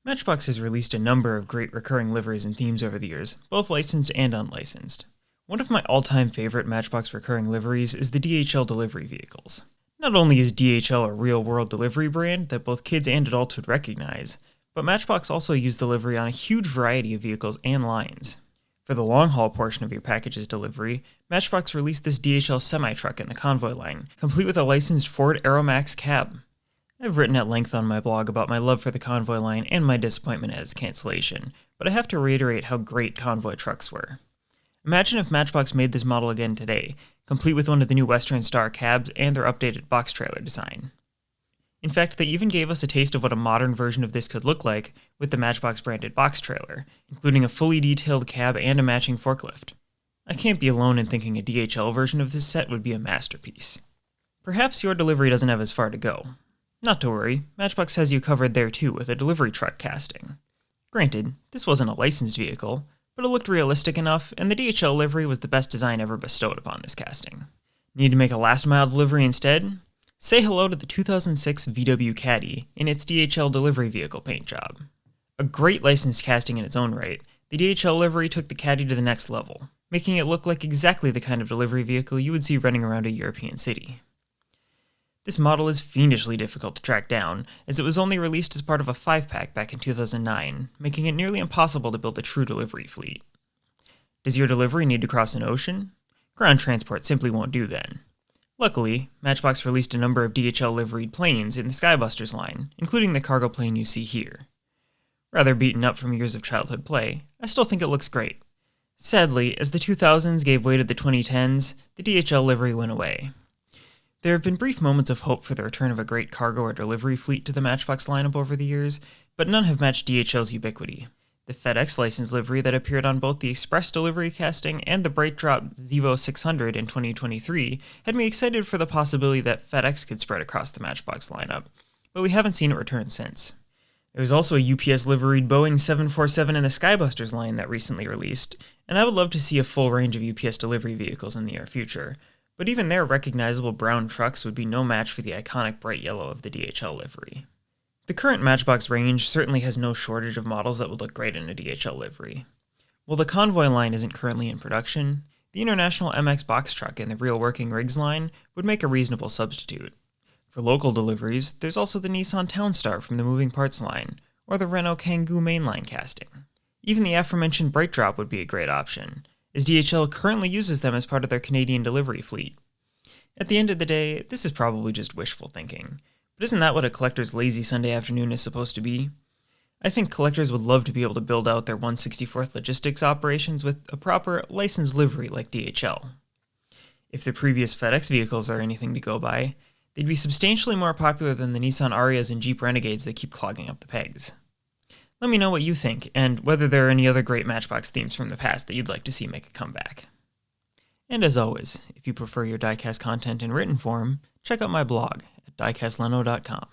Matchbox has released a number of great recurring liveries and themes over the years, both licensed and unlicensed. One of my all-time favorite Matchbox recurring liveries is the DHL delivery vehicles. Not only is DHL a real-world delivery brand that both kids and adults would recognize, but Matchbox also used delivery on a huge variety of vehicles and lines. For the long-haul portion of your package's delivery, Matchbox released this DHL semi-truck in the Convoy line, complete with a licensed Ford Aeromax cab. I've written at length on my blog about my love for the Convoy line and my disappointment at its cancellation, but I have to reiterate how great Convoy trucks were. Imagine if Matchbox made this model again today, complete with one of the new Western Star cabs and their updated box trailer design. In fact, they even gave us a taste of what a modern version of this could look like with the Matchbox branded box trailer, including a fully detailed cab and a matching forklift. I can't be alone in thinking a DHL version of this set would be a masterpiece. Perhaps your delivery doesn't have as far to go. Not to worry, Matchbox has you covered there too with a delivery truck casting. Granted, this wasn't a licensed vehicle, but it looked realistic enough, and the DHL livery was the best design ever bestowed upon this casting. Need to make a last mile delivery instead? Say hello to the 2006 VW Caddy in its DHL delivery vehicle paint job. A great licensed casting in its own right, the DHL livery took the Caddy to the next level, making it look like exactly the kind of delivery vehicle you would see running around a European city. This model is fiendishly difficult to track down, as it was only released as part of a 5-pack back in 2009, making it nearly impossible to build a true delivery fleet. Does your delivery need to cross an ocean? Ground transport simply won't do then. Luckily, Matchbox released a number of DHL liveried planes in the Skybusters line, including the cargo plane you see here. Rather beaten up from years of childhood play, I still think it looks great. Sadly, as the 2000s gave way to the 2010s, the DHL livery went away. There have been brief moments of hope for the return of a great cargo or delivery fleet to the Matchbox lineup over the years, but none have matched DHL's ubiquity. The FedEx license livery that appeared on both the Express delivery casting and the Bright Drop Zevo 600 in 2023 had me excited for the possibility that FedEx could spread across the Matchbox lineup, but we haven't seen it return since. There was also a UPS liveried Boeing 747 in the Skybusters line that recently released, and I would love to see a full range of UPS delivery vehicles in the near future. But even their recognizable brown trucks would be no match for the iconic bright yellow of the DHL livery. The current Matchbox range certainly has no shortage of models that would look great in a DHL livery. While the Convoy line isn't currently in production, the International MX box truck and the Real Working Rigs line would make a reasonable substitute. For local deliveries, there's also the Nissan Townstar from the Moving Parts line, or the Renault Kangoo mainline casting. Even the aforementioned Bright Drop would be a great option, as DHL currently uses them as part of their Canadian delivery fleet. At the end of the day, this is probably just wishful thinking, but isn't that what a collector's lazy Sunday afternoon is supposed to be? I think collectors would love to be able to build out their 1/64th logistics operations with a proper licensed livery like DHL. If the previous FedEx vehicles are anything to go by, they'd be substantially more popular than the Nissan Arias and Jeep Renegades that keep clogging up the pegs. Let me know what you think, and whether there are any other great Matchbox themes from the past that you'd like to see make a comeback. And as always, if you prefer your diecast content in written form, check out my blog at diecastleno.com.